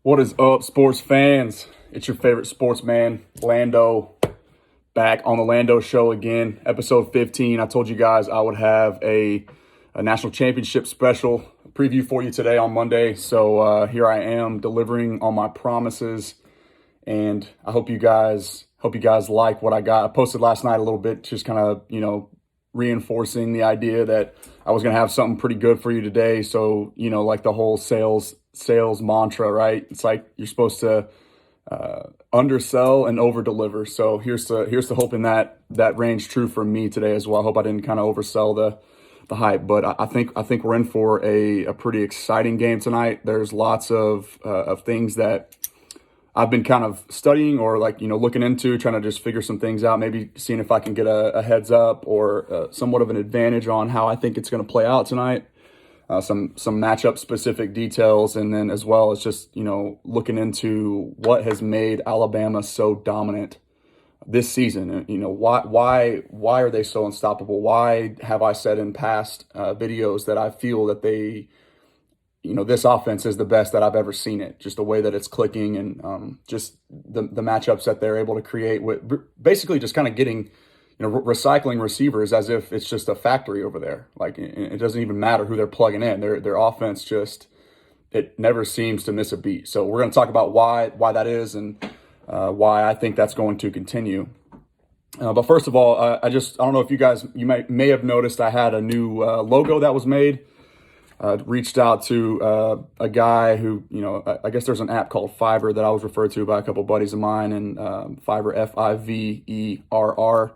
What is up, sports fans? It's your favorite sportsman, Lando, back on the Lando Show again. Episode 15. I told you guys I would have a national championship special preview for you today on Monday. So here I am delivering on my promises, and I hope you guys like what I got. I posted last night a little bit, just kind of reinforcing the idea that I was gonna have something pretty good for you today. So like the whole sales mantra, right? It's like you're supposed to undersell and over deliver. So here's to hoping that rings true for me today as well. I hope I didn't kind of oversell the hype, but I think we're in for a pretty exciting game tonight. There's lots of things that I've been kind of studying or looking into, trying to just figure some things out, maybe seeing if I can get a heads up or somewhat of an advantage on how I think it's going to play out tonight. Some matchup specific details, and then as well as just looking into what has made Alabama so dominant this season. Why are they so unstoppable? Why have I said in past videos that I feel that they this offense is the best that I've ever seen it? Just the way that it's clicking, and just the matchups that they're able to create with basically just kind of getting recycling receivers as if it's just a factory over there. Like, it doesn't even matter who they're plugging in. Their offense it never seems to miss a beat. So we're going to talk about why that is, and why I think that's going to continue. But first of all, I don't know if you may have noticed I had a new logo that was made. Reached out to a guy who, I guess there's an app called Fiverr that I was referred to by a couple buddies of mine, and Fiverr, Fiverr.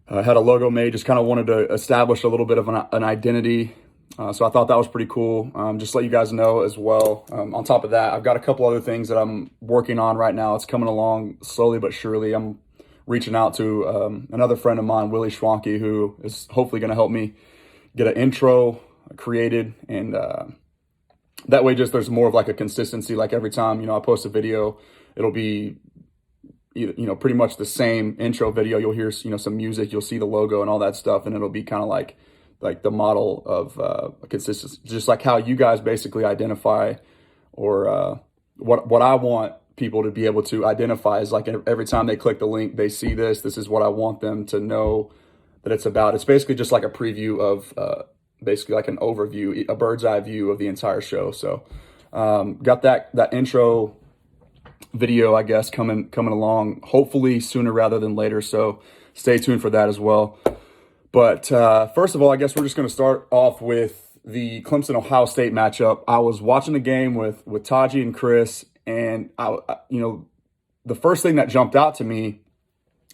Had a logo made, just kind of wanted to establish a little bit of an identity. So I thought that was pretty cool. Just let you guys know as well. On top of that, I've got a couple other things that I'm working on right now. It's coming along slowly but surely. I'm reaching out to another friend of mine, Willie Schwanke, who is hopefully going to help me get an intro created. And that way, just there's more of like a consistency. Like every time, I post a video, it'll be pretty much the same intro video. You'll hear, some music, you'll see the logo and all that stuff. And it'll be kind of like the model of consistency, just like how you guys basically identify, or what I want people to be able to identify is like every time they click the link, they see this is what I want them to know that it's about. It's basically just like a preview of, basically like an overview, a bird's eye view of the entire show. So, got that intro video, I guess, coming along, hopefully sooner rather than later. So stay tuned for that as well. But first of all, I guess we're just going to start off with the Clemson Ohio State matchup. I was watching the game with Taji and Chris, and the first thing that jumped out to me,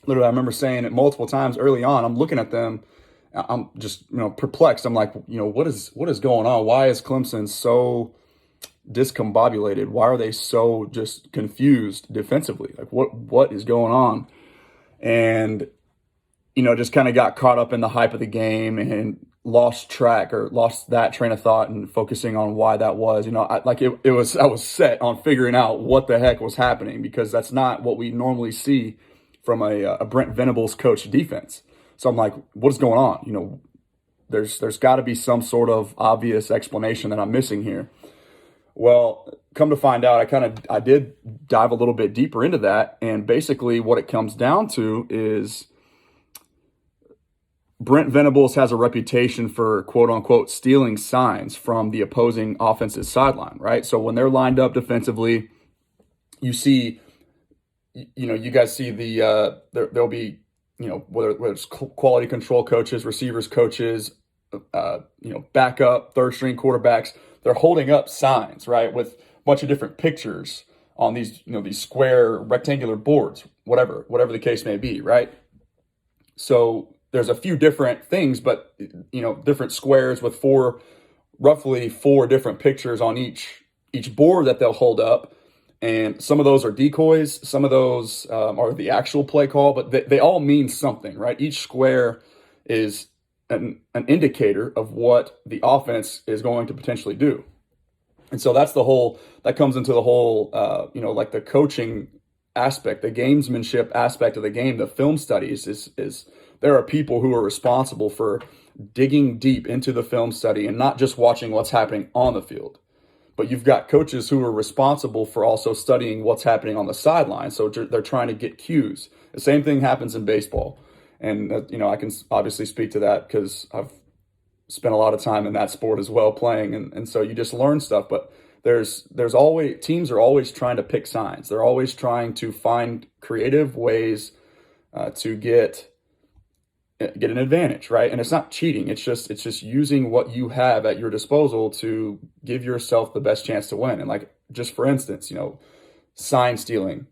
literally, I remember saying it multiple times early on. I'm looking at them, I'm just perplexed. I'm like, what is going on? Why is Clemson so discombobulated? Why are they so just confused defensively? Like, what is going on? And just kind of got caught up in the hype of the game and lost that train of thought, and focusing on why that was. I was set on figuring out what the heck was happening, because that's not what we normally see from a Brent Venables coach defense. So I'm like, what is going on? There's got to be some sort of obvious explanation that I'm missing here. Well, come to find out, I did dive a little bit deeper into that, and basically what it comes down to is Brent Venables has a reputation for quote unquote stealing signs from the opposing offensive sideline, right? So when they're lined up defensively, you see, you guys see there'll be, whether it's quality control coaches, receivers coaches, backup, third string quarterbacks, they're holding up signs, right, with a bunch of different pictures on these, these square rectangular boards, whatever the case may be, right? So there's a few different things, but different squares with roughly four different pictures on each board that they'll hold up. And some of those are decoys, some of those are the actual play call, but they all mean something, right? Each square is an indicator of what the offense is going to potentially do. And so that comes into the whole, like the coaching aspect, the gamesmanship aspect of the game, the film studies is there are people who are responsible for digging deep into the film study and not just watching what's happening on the field. But you've got coaches who are responsible for also studying what's happening on the sideline. So they're trying to get cues. The same thing happens in baseball. And, I can obviously speak to that because I've spent a lot of time in that sport as well playing. And so you just learn stuff. But there's always, teams are always trying to pick signs. They're always trying to find creative ways to get an advantage, right? And it's not cheating. It's just using what you have at your disposal to give yourself the best chance to win. And like, just for instance, sign stealing,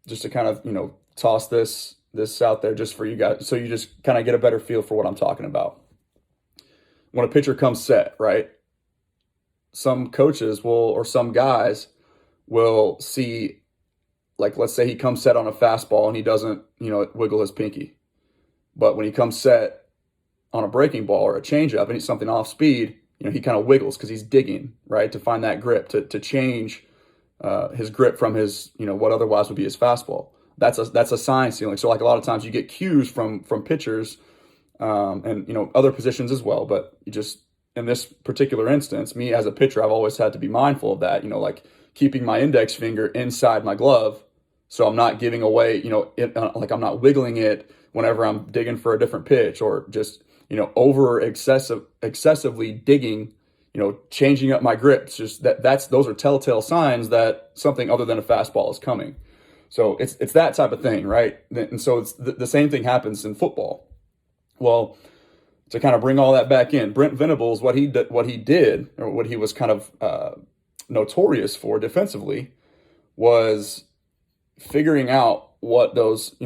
just to kind of, toss this out there just for you guys. So you just kind of get a better feel for what I'm talking about. When a pitcher comes set, right? Some coaches or some guys will see, like, let's say he comes set on a fastball and he doesn't, wiggle his pinky. But when he comes set on a breaking ball or a changeup and he's something off speed, he kind of wiggles because he's digging, right, to find that grip, to change his grip from his, what otherwise would be his fastball. That's a sign stealing. So like a lot of times you get cues from pitchers and other positions as well. But you just, in this particular instance, me as a pitcher, I've always had to be mindful of that. Like keeping my index finger inside my glove, so I'm not giving away, like I'm not wiggling it whenever I'm digging for a different pitch, or just, excessively digging, changing up my grips. Just those are telltale signs that something other than a fastball is coming. So it's that type of thing, right? And so it's the same thing happens in football. Well, to kind of bring all that back in, Brent Venables, what he did, or what he was kind of notorious for defensively, was figuring out what those,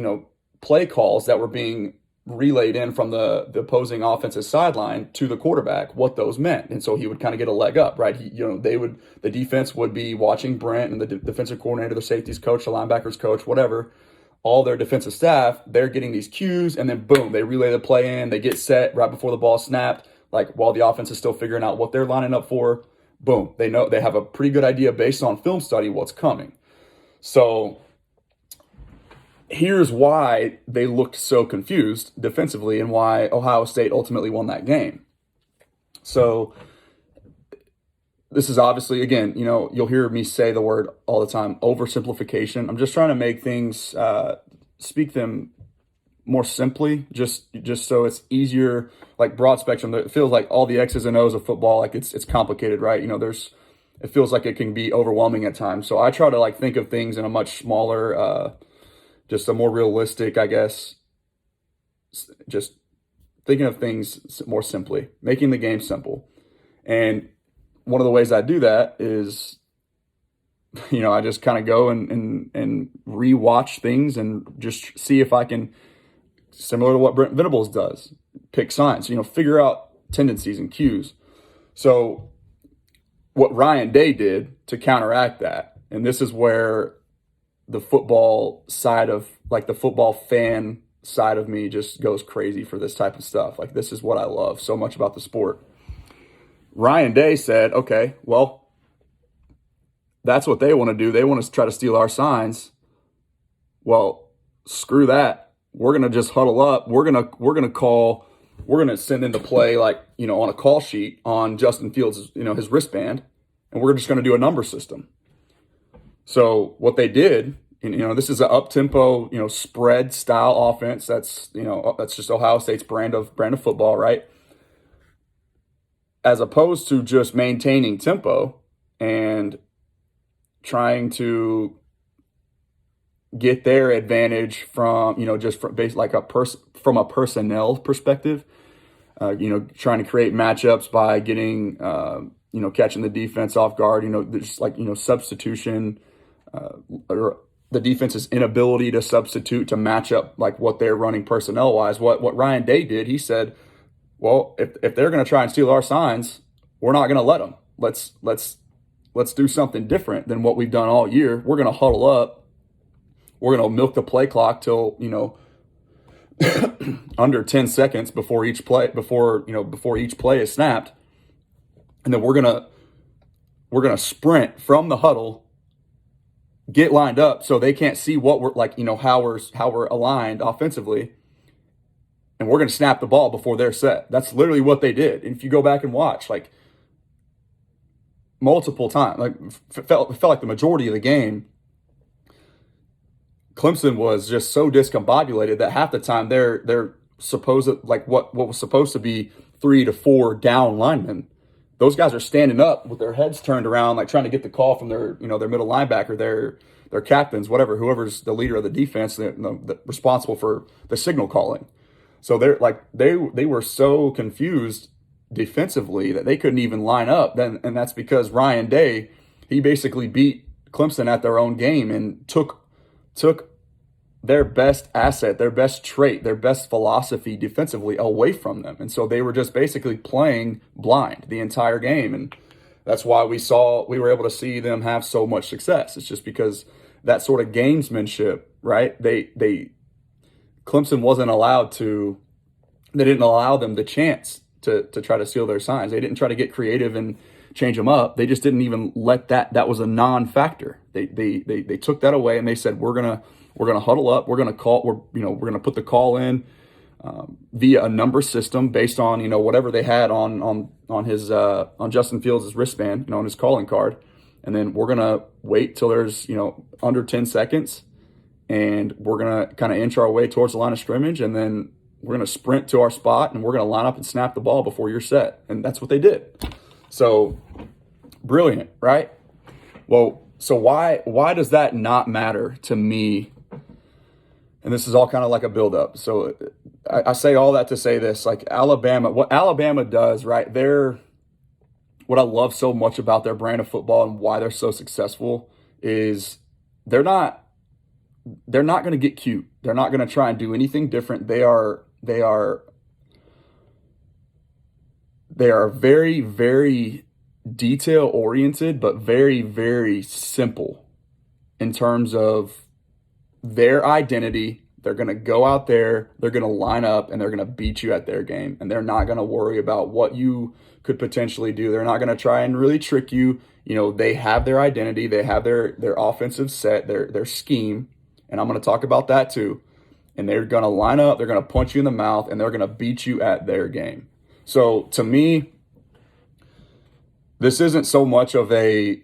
play calls that were being relayed in from the opposing offensive sideline to the quarterback, what those meant. And so he would kind of get a leg up, right? The defense would be watching Brent and the defensive coordinator, the safeties coach, the linebackers coach, whatever, all their defensive staff, they're getting these cues, and then boom, they relay the play in, they get set right before the ball snapped, like while the offense is still figuring out what they're lining up for. Boom, they know, they have a pretty good idea based on film study what's coming. So here's why they looked so confused defensively and why Ohio State ultimately won that game. So this is obviously, again, you'll hear me say the word all the time, oversimplification. I'm just trying to make things, speak them more simply, just so it's easier, like broad spectrum. It feels like all the X's and O's of football, like it's complicated, right? It feels like it can be overwhelming at times. So I try to like think of things in a much smaller, just a more realistic, I guess, just thinking of things more simply, making the game simple. And one of the ways I do that is, I just kind of go and rewatch things and just see if I can, similar to what Brent Venables does, pick signs, figure out tendencies and cues. So what Ryan Day did to counteract that, and this is where the football side of, like the football fan side of me just goes crazy for this type of stuff. Like, this is what I love so much about the sport. Ryan Day said, okay, well, that's what they want to do. They want to try to steal our signs. Well, screw that. We're going to just huddle up. We're going to send into play, like, on a call sheet on Justin Fields, his wristband, and we're just going to do a number system. So what they did, this is an up-tempo, spread style offense. That's just Ohio State's brand of football, right? As opposed to just maintaining tempo and trying to get their advantage from, just from from a personnel perspective, trying to create matchups by getting, catching the defense off guard, just like, substitution, or the defense's inability to substitute to match up like what they're running personnel wise. What Ryan Day did, he said, well, if they're going to try and steal our signs, we're not going to let them. Let's do something different than what we've done all year. We're going to huddle up. We're going to milk the play clock till, under 10 seconds before each play is snapped. And then we're going to sprint from the huddle, get lined up so they can't see what we're like, how we're aligned offensively. And we're going to snap the ball before they're set. That's literally what they did. And if you go back and watch, like, multiple times. Like felt like the majority of the game, Clemson was just so discombobulated that half the time they're supposed like what was supposed to be 3 to 4 down linemen, those guys are standing up with their heads turned around, like trying to get the call from their their middle linebacker, their captains, whoever's the leader of the defense, responsible for the signal calling. So they were so confused defensively that they couldn't even line up. And that's because Ryan Day, he basically beat Clemson at their own game and took their best asset, their best trait, their best philosophy defensively away from them. And so they were just basically playing blind the entire game. And that's why we were able to see them have so much success. It's just because that sort of gamesmanship, right? Clemson wasn't allowed to, they didn't allow them the chance to try to steal their signs. They didn't try to get creative and change them up. They just didn't even let that was a non-factor. They took that away and they said, we're gonna huddle up. We're gonna put the call in via a number system based on whatever they had on Justin Fields' wristband, on his calling card, and then we're gonna wait till there's under 10 seconds, and we're gonna kind of inch our way towards the line of scrimmage, and then we're gonna sprint to our spot, and we're gonna line up and snap the ball before you're set, and that's what they did. So brilliant, right? Well, so why does that not matter to me? And this is all kind of like a buildup. So I say all that to say this, like what Alabama does, right? What I love so much about their brand of football and why they're so successful is they're not going to get cute. They're not going to try and do anything different. They are very, very detail oriented, but very, very simple in terms of their identity. They're going to go out there, they're going to line up, and they're going to beat you at their game. And they're not going to worry about what you could potentially do. They're not going to try and really trick you. They have their identity, they have their offensive set, their scheme. And I'm going to talk about that too. And they're going to line up, they're going to punch you in the mouth, and they're going to beat you at their game. So to me, this isn't so much of a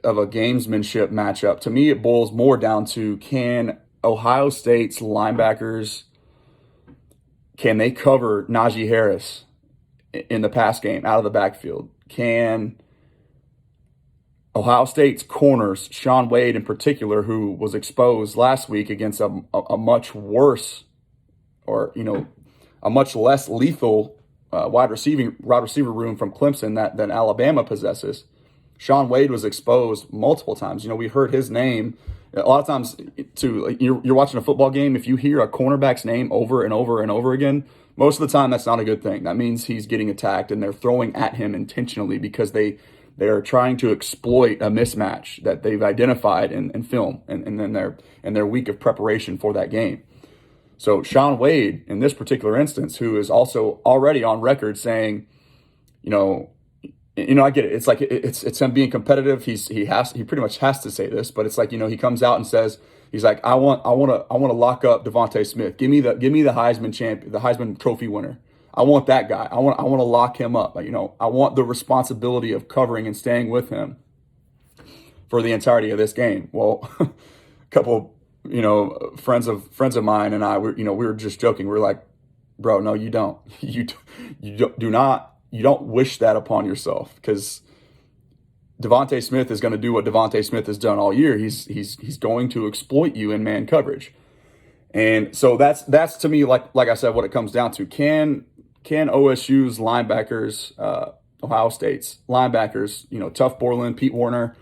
gamesmanship matchup. To me, it boils more down to, can Ohio State's linebackers, can they cover Najee Harris in the pass game out of the backfield? Can Ohio State's corners, Sean Wade in particular, who was exposed last week against a much worse or a much less lethal wide receiver room from Clemson than Alabama possesses. Sean Wade was exposed multiple times. We heard his name a lot of times too. You're watching a football game. If you hear a cornerback's name over and over and over again, most of the time that's not a good thing. That means he's getting attacked and they're throwing at him intentionally because they are trying to exploit a mismatch that they've identified in film and then their week of preparation for that game. So Sean Wade, in this particular instance, who is also already on record saying, I get it. It's like it's him being competitive. He pretty much has to say this, but it's like he comes out and says, he's like, I want to lock up Devontae Smith. Give me the Heisman champion, the Heisman Trophy winner. I want that guy. I want to lock him up. I want the responsibility of covering and staying with him for the entirety of this game. Well, a couple friends of mine and I we were just joking. We were like, bro, no, you don't. You don't wish that upon yourself, because Devontae Smith is going to do what Devontae Smith has done all year. He's going to exploit you in man coverage. And so that's to me, like I said, what it comes down to. Can OSU's linebackers, Ohio State's linebackers, Tuf Borland, Pete Warner,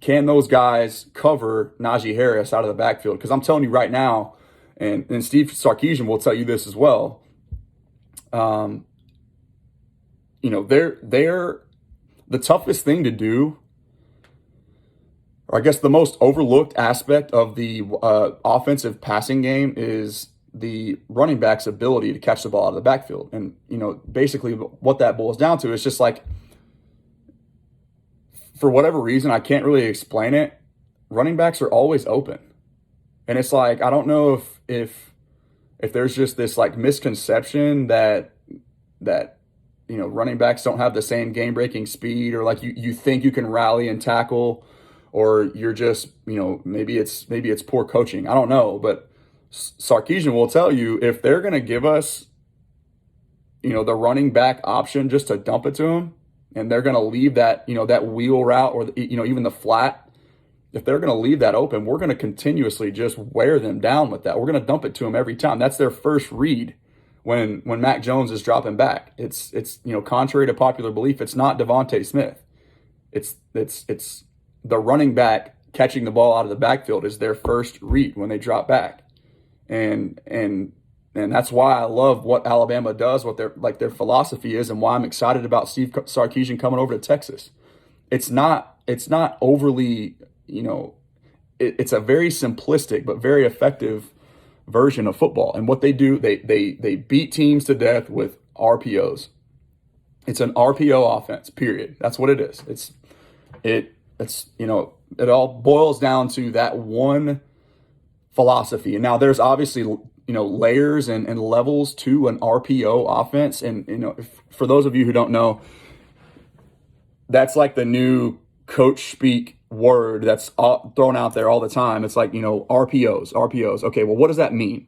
can those guys cover Najee Harris out of the backfield? Because I'm telling you right now, and Steve Sarkisian will tell you this as well, they're the toughest thing to do, or I guess the most overlooked aspect of the offensive passing game is the running back's ability to catch the ball out of the backfield. And, basically what that boils down to is just like, for whatever reason, I can't really explain it, running backs are always open. And it's like, I don't know if there's just this like misconception that running backs don't have the same game-breaking speed, or like you think you can rally and tackle, or you're just, maybe it's poor coaching. I don't know, but Sarkisian will tell you if they're going to give us, the running back option just to dump it to him, and they're going to leave that, that wheel route, or, even the flat, if they're going to leave that open, we're going to continuously just wear them down with that. We're going to dump it to them every time. That's their first read when Mac Jones is dropping back. It's contrary to popular belief, it's not Devontae Smith. It's the running back catching the ball out of the backfield is their first read when they drop back. And that's why I love what Alabama does, what their philosophy is, and why I'm excited about Steve Sarkisian coming over to Texas. It's not overly, it's a very simplistic but very effective version of football. And what they do, they beat teams to death with RPOs. It's an RPO offense, period. That's what it is. It all boils down to that one philosophy. And now there's obviously, layers and levels to an RPO offense. And, for those of you who don't know, that's like the new coach speak word that's thrown out there all the time. It's like, RPOs. Okay, well, what does that mean?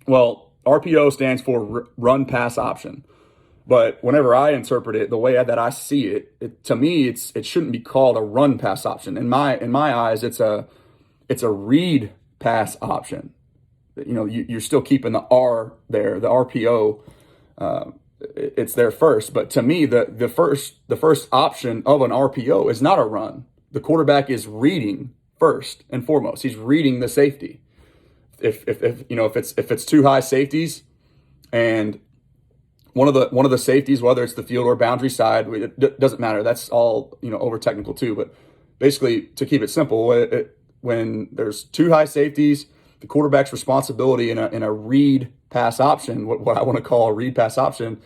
Well, RPO stands for run pass option. But whenever I interpret it, the way that I see it, to me, it shouldn't be called a run pass option. In my eyes, it's a read pass option. You're still keeping the R there, the RPO. It's there first. But to me, the first option of an RPO is not a run. The quarterback is reading first and foremost. He's reading the safety. If it's two high safeties, and one of the safeties, whether it's the field or boundary side, it doesn't matter. That's all over technical too. But basically, to keep it simple, when there's two high safeties, the quarterback's responsibility in a read pass option, what I want to call a read pass option.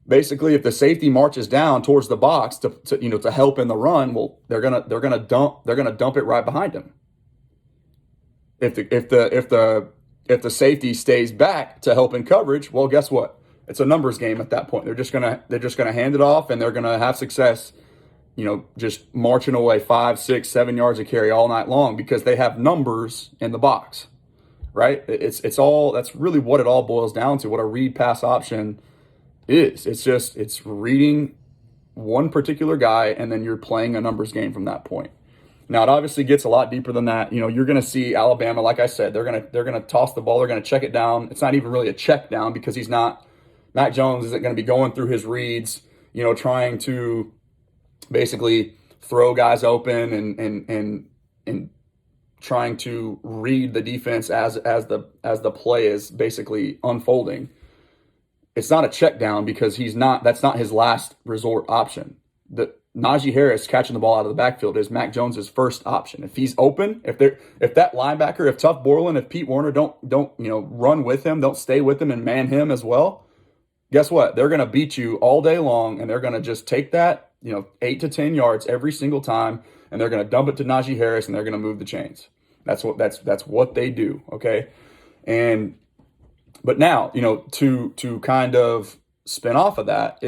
Basically, if the safety marches down towards the box to help in the run, well, they're gonna dump it right behind him. If the safety stays back to help in coverage, well, guess what? It's a numbers game at that point. They're just gonna hand it off, and they're gonna have success, just marching away 5, 6, 7 yards of carry all night long because they have numbers in the box, right? It's all, that's really what it all boils down to. What a read pass option is. It's reading one particular guy, and then you're playing a numbers game from that point. Now, it obviously gets a lot deeper than that. You're going to see Alabama, like I said, they're going to toss the ball, they're going to check it down. It's not even really a check down because Mac Jones isn't going to be going through his reads, trying to basically throw guys open and trying to read the defense as the play is basically unfolding. It's not a check down because that's not his last resort option. The Najee Harris catching the ball out of the backfield is Mac Jones's first option. If he's open, if that linebacker, if Tuff Borland, if Pete Werner don't run with him, don't stay with him and man him as well, guess what? They're going to beat you all day long, and they're going to just take that 8 to 10 yards every single time, and they're going to dump it to Najee Harris, and they're going to move the chains. That's what they do. Okay, but now, to kind of spin off of that,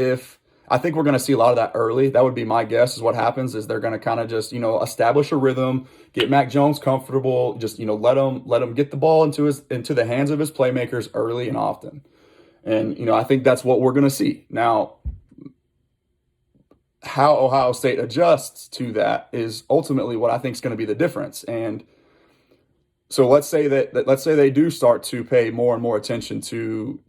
I think we're going to see a lot of that early. That would be my guess is what happens is they're going to kind of just, establish a rhythm, get Mac Jones comfortable, just, let him get the ball into the hands of his playmakers early and often. And, I think that's what we're going to see. Now, how Ohio State adjusts to that is ultimately what I think is going to be the difference. And so let's say they do start to pay more and more attention to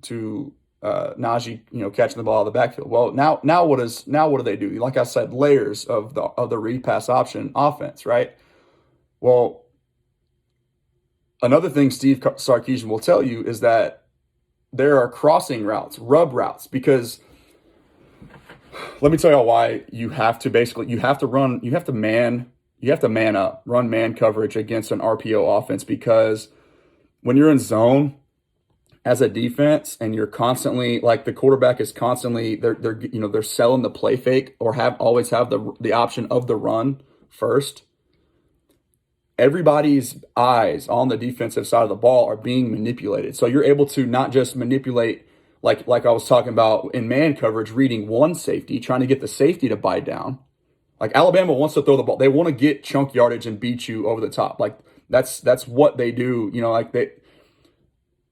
Najee, catching the ball out of the backfield. Well, now what do they do? Like I said, layers of the read pass option offense, right? Well, another thing Steve Sarkisian will tell you is that there are crossing routes, rub routes, because let me tell you why you have to man up, run man coverage against an RPO offense, because when you're in zone as a defense and you're constantly, like, the quarterback is constantly, they're selling the play fake or always have the option of the run first. Everybody's eyes on the defensive side of the ball are being manipulated. So you're able to not just manipulate like I was talking about in man coverage, reading one safety, trying to get the safety to bite down. Like Alabama wants to throw the ball. They want to get chunk yardage and beat you over the top. Like that's what they do. Like they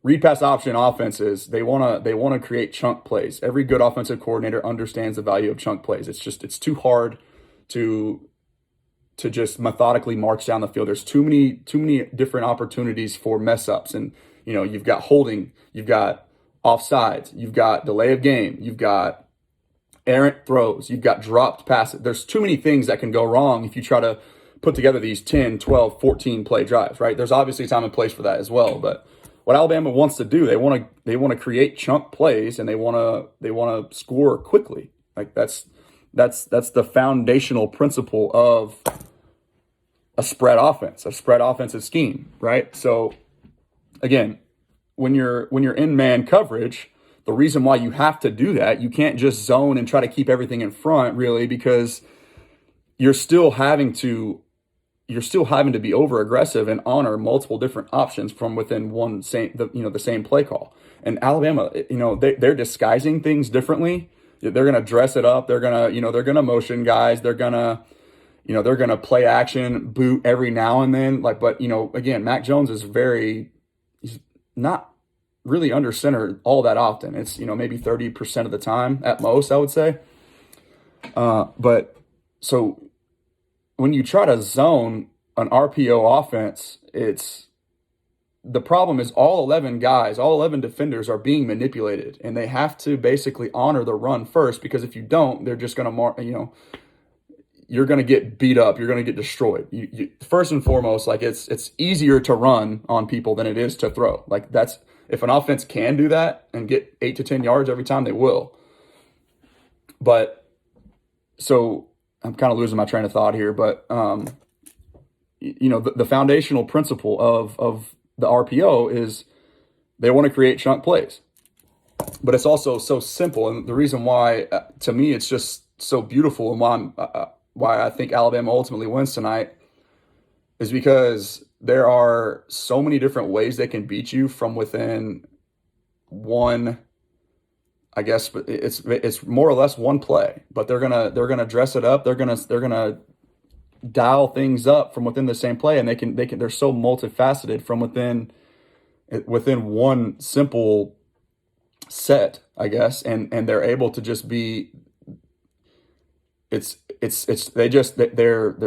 read pass option offenses. They want to create chunk plays. Every good offensive coordinator understands the value of chunk plays. It's too hard to just methodically march down the field. There's too many different opportunities for mess ups, and you've got holding, you've got offsides, you've got delay of game, you've got errant throws, you've got dropped passes. There's too many things that can go wrong if you try to put together these 10, 12, 14 play drives, right? There's obviously time and place for that as well, but what Alabama wants to do, they want to create chunk plays, and they want to score quickly. Like that's the foundational principle of a spread offense, a spread offensive scheme, right? So again, when you're in man coverage, the reason why you have to do that, you can't just zone and try to keep everything in front, really, because you're still having to be over aggressive and honor multiple different options from within the same play call. And Alabama, they're disguising things differently. They're going to dress it up. They're going to motion guys. They're going to play action, boot every now and then. But again, Mac Jones he's not really under center all that often. It's, maybe 30% of the time at most, I would say. But so when you try to zone an RPO offense, the problem is all 11 defenders are being manipulated, and they have to basically honor the run first, because if you don't, they're just going to you're going to get beat up. You're going to get destroyed. You first and foremost, it's easier to run on people than it is to throw. If an offense can do that and get 8 to 10 yards every time, they will. But so I'm kind of losing my train of thought here, but the foundational principle of the RPO is they want to create chunk plays. But it's also so simple, and the reason why, to me, it's just so beautiful, and why I think Alabama ultimately wins tonight is because there are so many different ways they can beat you from within one. I guess it's more or less one play, but they're gonna dress it up. They're gonna dial things up from within the same play, and they're so multifaceted from within one simple set, I guess, and they're able to just be. They're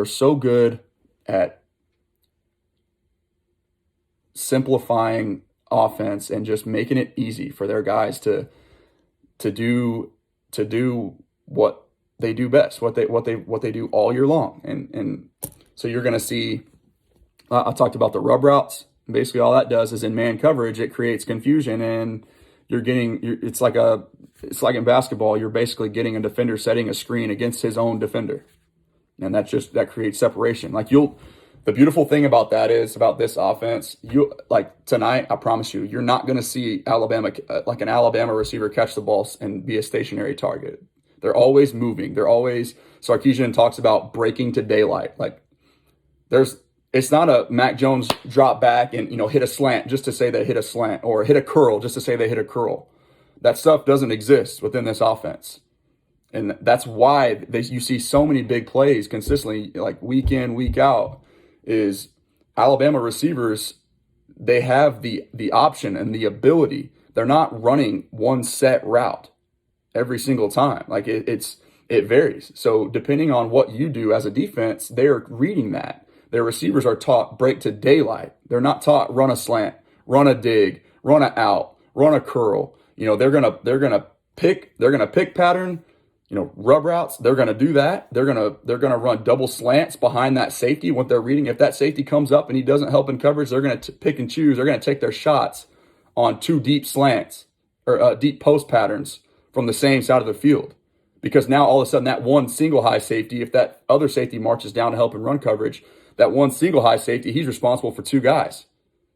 so good at simplifying offense and just making it easy for their guys to do what they do best, what they do all year long. And so you're going to see, I talked about the rub routes. Basically all that does is in man coverage, it creates confusion, and it's like in basketball, you're basically getting a defender setting a screen against his own defender. And that creates separation. The beautiful thing about this offense, tonight, I promise you're not going to see an Alabama receiver catch the ball and be a stationary target. They're always moving. Sarkisian talks about breaking to daylight. It's not a Mac Jones drop back and, hit a slant just to say they hit a slant, or hit a curl just to say they hit a curl. That stuff doesn't exist within this offense. And that's why you see so many big plays consistently, week in, week out. Is Alabama receivers, they have the option and the ability. They're not running one set route every single time. It varies. So depending on what you do as a defense, they're reading that. Their receivers are taught break to daylight. They're not taught run a slant, run a dig, run a out, run a curl. They're gonna pick pattern. Rub routes, they're going to do that. They're going to run double slants behind that safety. What they're reading, if that safety comes up and he doesn't help in coverage, they're going to pick and choose. They're going to take their shots on 2 deep slants or deep post patterns from the same side of the field. Because now all of a sudden that one single high safety, if that other safety marches down to help in run coverage, that one single high safety, he's responsible for 2 guys.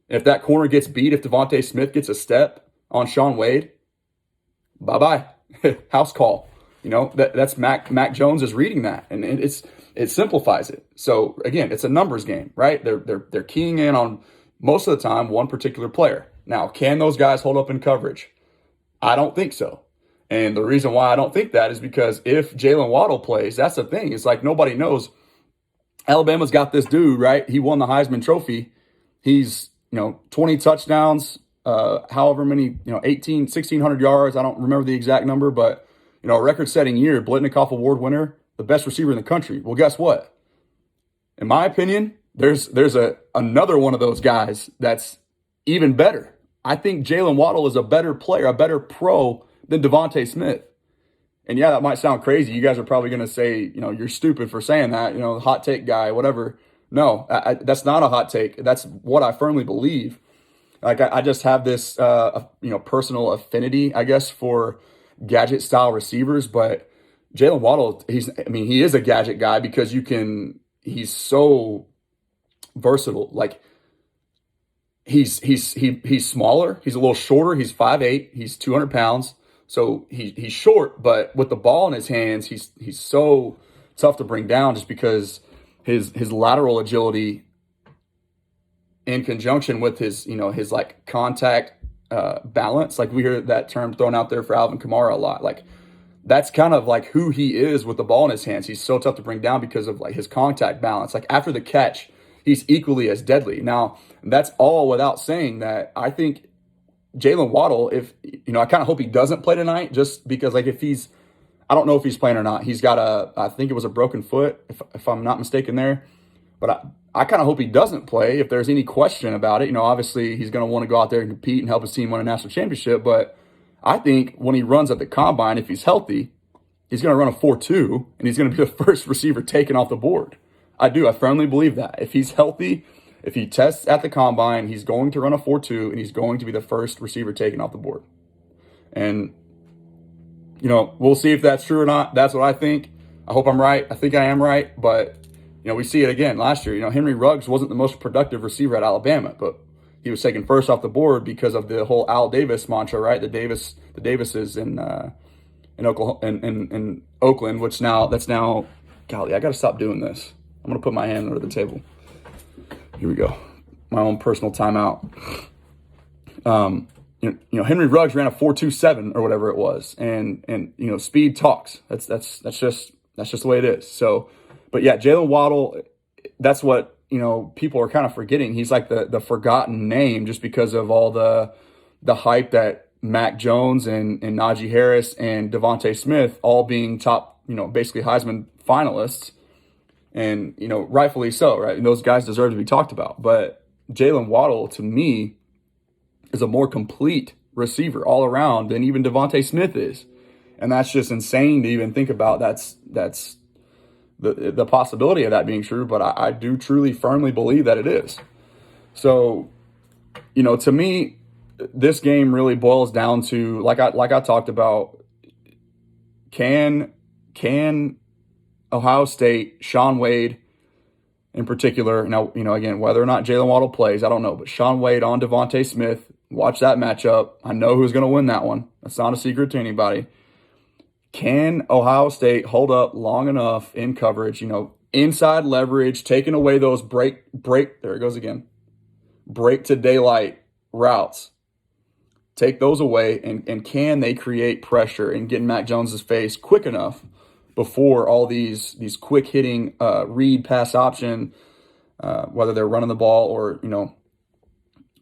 And if that corner gets beat, if Devontae Smith gets a step on Sean Wade, bye-bye, house call. That's Mac Jones is reading that, and it simplifies it. So again, it's a numbers game, right? They're keying in on most of the time one particular player. Now, can those guys hold up in coverage? I don't think so. And the reason why I don't think that is because if Jalen Waddle plays, that's the thing. It's like nobody knows. Alabama's got this dude, right? He won the Heisman Trophy. He's, 20 touchdowns, however many, 1,600 yards. I don't remember the exact number, but, a record-setting year, Blitnikoff Award winner, the best receiver in the country. Well, guess what? In my opinion, there's another one of those guys that's even better. I think Jalen Waddle is a better player, a better pro than Devontae Smith. And yeah, that might sound crazy. You guys are probably going to say, you're stupid for saying that, hot take guy, whatever. No, that's not a hot take. That's what I firmly believe. Like I just have this, personal affinity, I guess, for gadget style receivers. But Jalen Waddle, he is a gadget guy because he's so versatile. Like he's smaller. He's a little shorter. He's 5'8". He's 200 pounds. So he's short, but with the ball in his hands, he's so tough to bring down just because his lateral agility in conjunction with his like contact balance. Like we hear that term thrown out there for Alvin Kamara a lot. Like that's kind of like who he is with the ball in his hands. He's so tough to bring down because of like his contact balance. Like after the catch, he's equally as deadly. Now, that's all without saying that I think Jalen Waddle, I kind of hope he doesn't play tonight just because, like, I don't know if he's playing or not. He's got I think it was a broken foot, if I'm not mistaken there. But I kind of hope he doesn't play if there's any question about it. Obviously he's going to want to go out there and compete and help his team win a national championship. But I think when he runs at the combine, if he's healthy, he's going to run a 4.2, and he's going to be the first receiver taken off the board. I firmly believe that. If he's healthy, if he tests at the combine, he's going to run a 4.2, and he's going to be the first receiver taken off the board. And, we'll see if that's true or not. That's what I think. I hope I'm right. I think I am right. But, we see it again last year. Henry Ruggs wasn't the most productive receiver at Alabama, but he was taken first off the board because of the whole Al Davis mantra, right? The Davises in Oklahoma, in Oakland, that's now, golly, I got to stop doing this. I'm going to put my hand under the table. Here we go. My own personal timeout. Henry Ruggs ran a 4.27 or whatever it was, and speed talks. That's just the way it is. So, but yeah, Jalen Waddle. That's what people are kind of forgetting. He's like the forgotten name just because of all the hype that Mac Jones and Najee Harris and Devontae Smith all being top, basically Heisman finalists. And, rightfully so, right? And those guys deserve to be talked about. But Jalen Waddle, to me, is a more complete receiver all around than even Devontae Smith is. And that's just insane to even think about. That's the possibility of that being true. But I do truly, firmly believe that it is. So, to me, this game really boils down to, like I talked about, can Ohio State, Shaun Wade in particular. Now, again, whether or not Jalen Waddle plays, I don't know. But Shaun Wade on Devontae Smith, watch that matchup. I know who's going to win that one. That's not a secret to anybody. Can Ohio State hold up long enough in coverage, inside leverage, taking away those break, there it goes again, break to daylight routes. Take those away, and can they create pressure and get in Mac Jones's face quick enough before all these quick hitting read pass option, whether they're running the ball or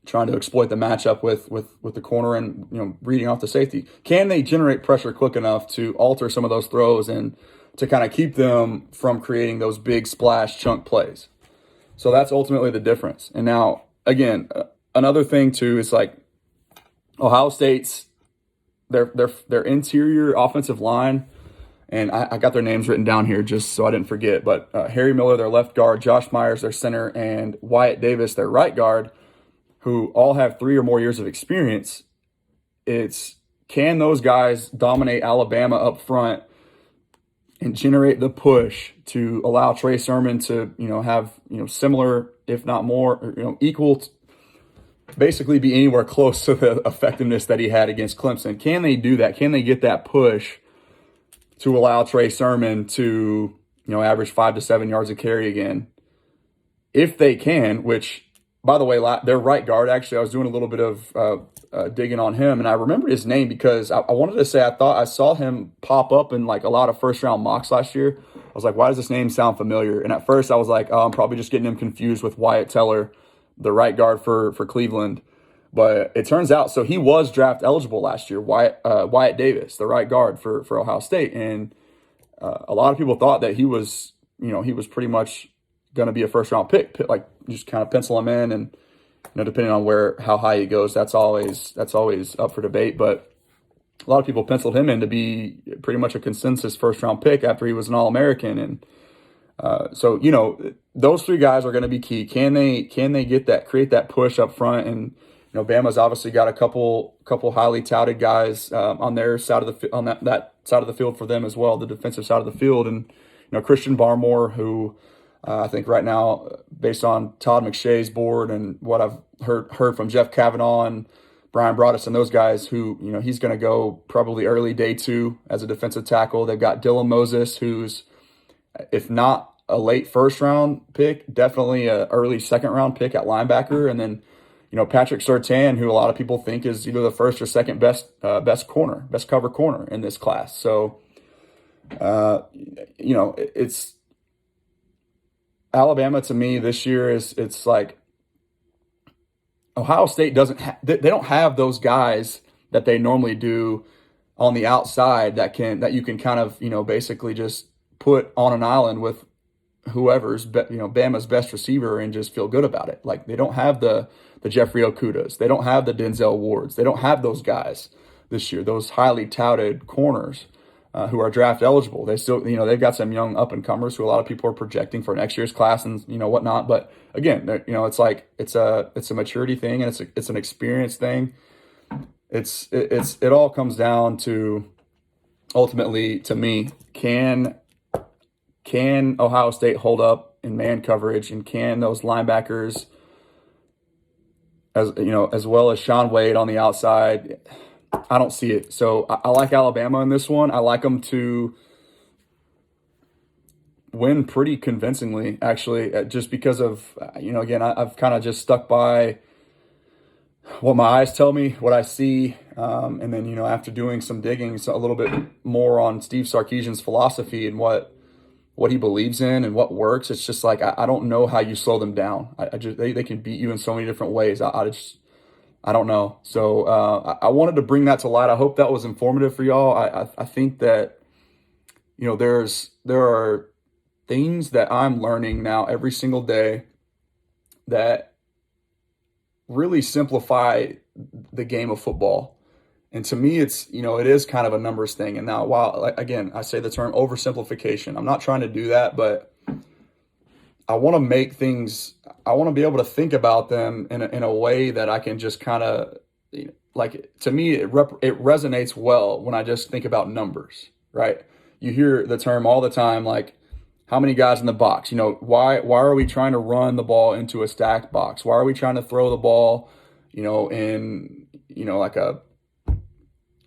trying to exploit the matchup with the corner and reading off the safety. Can they generate pressure quick enough to alter some of those throws and to kind of keep them from creating those big splash chunk plays? So that's ultimately the difference. And now again, another thing too is like Ohio State's their interior offensive line. And I got their names written down here just so I didn't forget. But Harry Miller, their left guard, Josh Myers, their center, and Wyatt Davis, their right guard, who all have 3 or more years of experience. Can those guys dominate Alabama up front and generate the push to allow Trey Sermon to have similar, if not more, or, equal, basically be anywhere close to the effectiveness that he had against Clemson? Can they do that? Can they get that push to allow Trey Sermon to, average 5 to 7 yards a carry again? If they can, which by the way, their right guard, actually, I was doing a little bit of digging on him, and I remembered his name because I wanted to say I thought I saw him pop up in like a lot of first-round mocks last year. I was like, why does this name sound familiar? And at first I was like, oh, I'm probably just getting him confused with Wyatt Teller, the right guard for Cleveland. But it turns out, so he was draft eligible last year, Wyatt Davis, the right guard for Ohio State. And a lot of people thought that he was pretty much going to be a first-round pick, like just kind of pencil him in, and depending on how high he goes, that's always up for debate. But a lot of people penciled him in to be pretty much a consensus first-round pick after he was an All-American. And so those three guys are going to be key. Can they create that push up front? And Bama's obviously got a couple highly touted guys on their side of the on that side of the field for them as well, the defensive side of the field. And Christian Barmore, who I think right now, based on Todd McShay's board and what I've heard from Jeff Kavanaugh and Brian Broaddus and those guys, who he's going to go probably early day 2 as a defensive tackle. They've got Dylan Moses, who's, if not a late first round pick, definitely a early second round pick at linebacker. And then Patrick Surtain, who a lot of people think is either the first or second best cover corner in this class. So it's Alabama to me this year it's like Ohio State they don't have those guys that they normally do on the outside that you can kind of basically just put on an island with whoever's Bama's best receiver and just feel good about it. Like, they don't have the Jeffrey Okudas, they don't have the Denzel Wards, they don't have those guys this year, those highly touted corners who are draft eligible. They still, they've got some young up and comers who a lot of people are projecting for next year's class and whatnot. But again, it's like it's a maturity thing, and it's an experience thing. It all comes down to, ultimately, to me, can Ohio State hold up in man coverage, and can those linebackers, as well as Sean Wade on the outside? I don't see it. So I like Alabama in this one. I like them to win pretty convincingly, actually, just because of, again, I've kind of just stuck by what my eyes tell me, what I see. And then, after doing some digging, a little bit more on Steve Sarkisian's philosophy and what he believes in and what works, it's just like, I don't know how you slow them down. They can beat you in so many different ways. I don't know. So I wanted to bring that to light. I hope that was informative for y'all. I think that, there are things that I'm learning now every single day that really simplify the game of football. And to me, it's, it is kind of a numbers thing. And now, while, again, I say the term oversimplification, I'm not trying to do that, but I want to make things, I want to be able to think about them in a way that I can just kind of, to me, it resonates well when I just think about numbers, right? You hear the term all the time, like, how many guys in the box? Why are we trying to run the ball into a stacked box? Why are we trying to throw the ball, in, like a,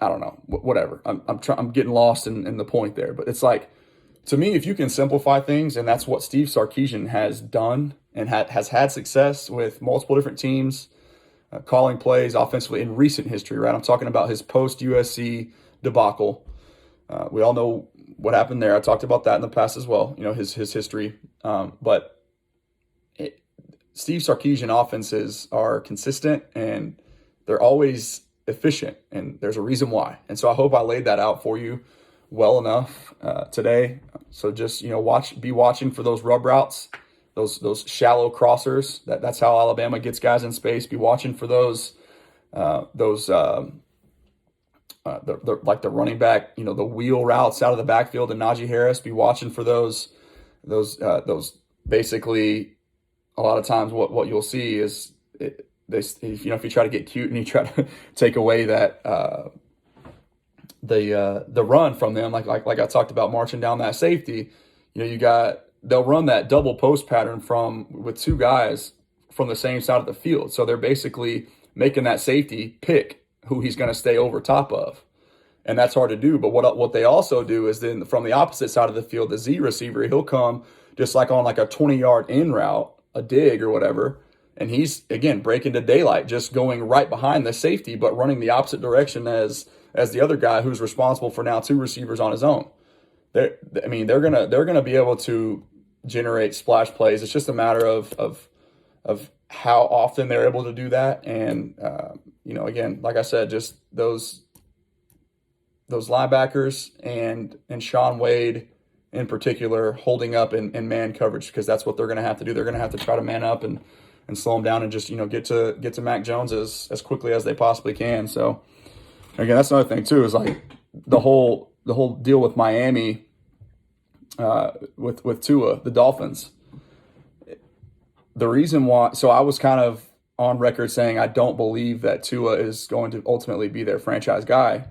I don't know, whatever. I'm getting lost in the point there, but it's like, to me, if you can simplify things, and that's what Steve Sarkisian has done and has had success with multiple different teams, calling plays offensively in recent history, right? I'm talking about his post-USC debacle. We all know what happened there. I talked about that in the past as well, his history. But Steve Sarkisian offenses are consistent, and they're always efficient, and there's a reason why. And so I hope I laid that out for you well enough today. So just be watching for those rub routes, those shallow crossers. That's how Alabama gets guys in space. Be watching for those like the running back, the wheel routes out of the backfield and Najee Harris. Be watching for those basically. A lot of times what you'll see is if you try to get cute and you try to take away that the run from them, like I talked about, marching down that safety, they'll run that double post pattern with two guys from the same side of the field. So they're basically making that safety pick who he's going to stay over top of. And that's hard to do. But what they also do is then from the opposite side of the field, the Z receiver, he'll come just like on like a 20-yard in route, a dig or whatever, And he's, again, breaking to daylight, just going right behind the safety, but running the opposite direction as the other guy who's responsible for now 2 receivers on his own. They're gonna be able to generate splash plays. It's just a matter of how often they're able to do that. And again, like I said, just those linebackers and Sean Wade in particular holding up in man coverage, because that's what they're going to have to do. They're going to have to try to man up and slow him down and just get to Mac Jones as quickly as they possibly can. So again, that's another thing too, is like the whole deal with Miami with Tua, the Dolphins. The reason why, so I was kind of on record saying I don't believe that Tua is going to ultimately be their franchise guy.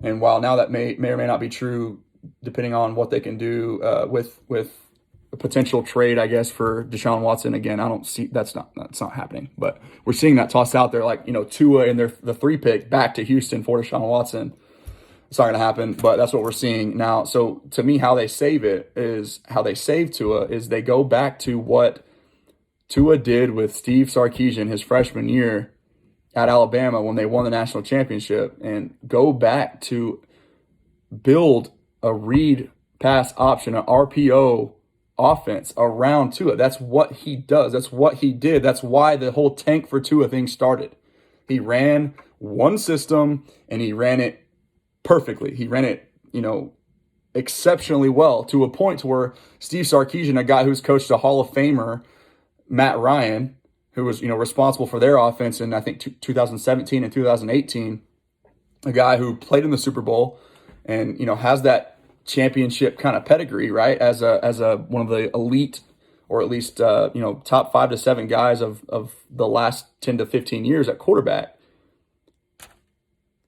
And while now that may or may not be true, depending on what they can do with a potential trade, I guess, for Deshaun Watson, again, I don't see that's not happening. But we're seeing that tossed out there, like Tua and the 3 pick back to Houston for Deshaun Watson. It's not going to happen, but that's what we're seeing now. So to me, how they save Tua is they go back to what Tua did with Steve Sarkisian his freshman year at Alabama when they won the national championship, and go back to build a read pass option, an RPO offense around Tua. That's what he does. That's what he did. That's why the whole tank for Tua thing started. He ran one system and he ran it perfectly. He ran it, exceptionally well, to a point to where Steve Sarkisian, a guy who's coached a Hall of Famer, Matt Ryan, who was, responsible for their offense in, I think, 2017 and 2018, a guy who played in the Super Bowl and, has that championship kind of pedigree, right? As a one of the elite, or at least, top 5 to 7 guys of the last 10 to 15 years at quarterback.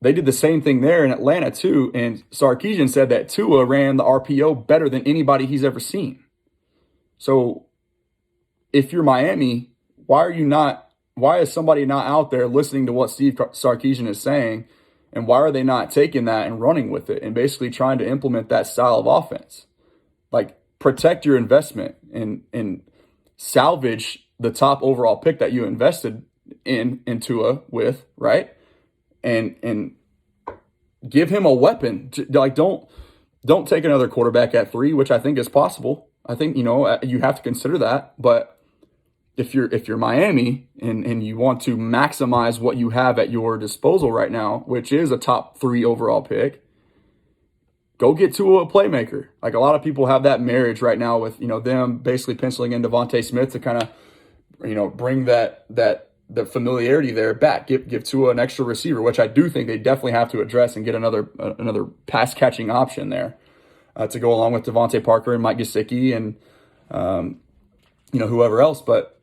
They did the same thing there in Atlanta too, and Sarkisian said that Tua ran the RPO better than anybody he's ever seen. So if you're Miami, why is somebody not out there listening to what Steve Sarkisian is saying, and why are they not taking that and running with it and basically trying to implement that style of offense? Like, protect your investment and salvage the top overall pick that you invested in Tua with, right? And give him a weapon. Like, don't take another quarterback at 3, which I think is possible. I think, you have to consider that. But if you're Miami and you want to maximize what you have at your disposal right now, which is a top 3 overall pick, go get to a playmaker. Like, a lot of people have that marriage right now with, them basically penciling in Devontae Smith to kind of, bring the familiarity there back. Give Tua an extra receiver, which I do think they definitely have to address, and get another pass catching option there to go along with Devontae Parker and Mike Gesicki and whoever else. But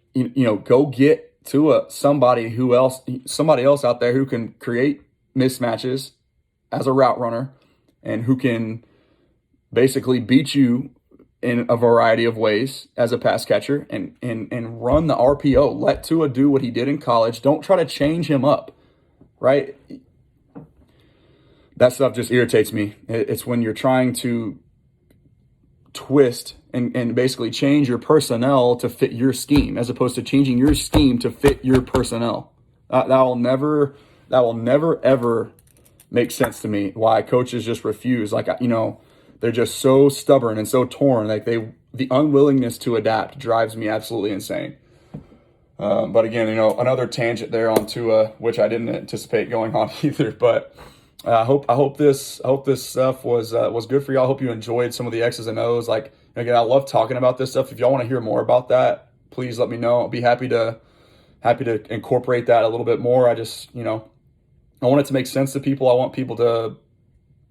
go get Tua somebody else out there who can create mismatches as a route runner and who can basically beat you in a variety of ways as a pass catcher and run the RPO. Let Tua do what he did in college. Don't try to change him up, right? That stuff just irritates me. It's when you're trying to twist and basically change your personnel to fit your scheme, as opposed to changing your scheme to fit your personnel. That will never ever make sense to me. Why coaches just refuse? Like, they're just so stubborn and so torn. Like, the unwillingness to adapt drives me absolutely insane. But again, another tangent there on Tua, which I didn't anticipate going on either. But I hope this stuff was good for y'all. I hope you enjoyed some of the X's and O's. Like, again, I love talking about this stuff. If y'all want to hear more about that, please let me know. I'll be happy to incorporate that a little bit more. I just, I want it to make sense to people. I want people to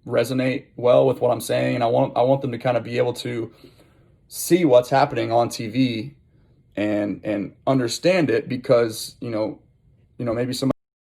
resonate well with what I'm saying, and I want them to kind of be able to see what's happening on TV and understand it, because maybe some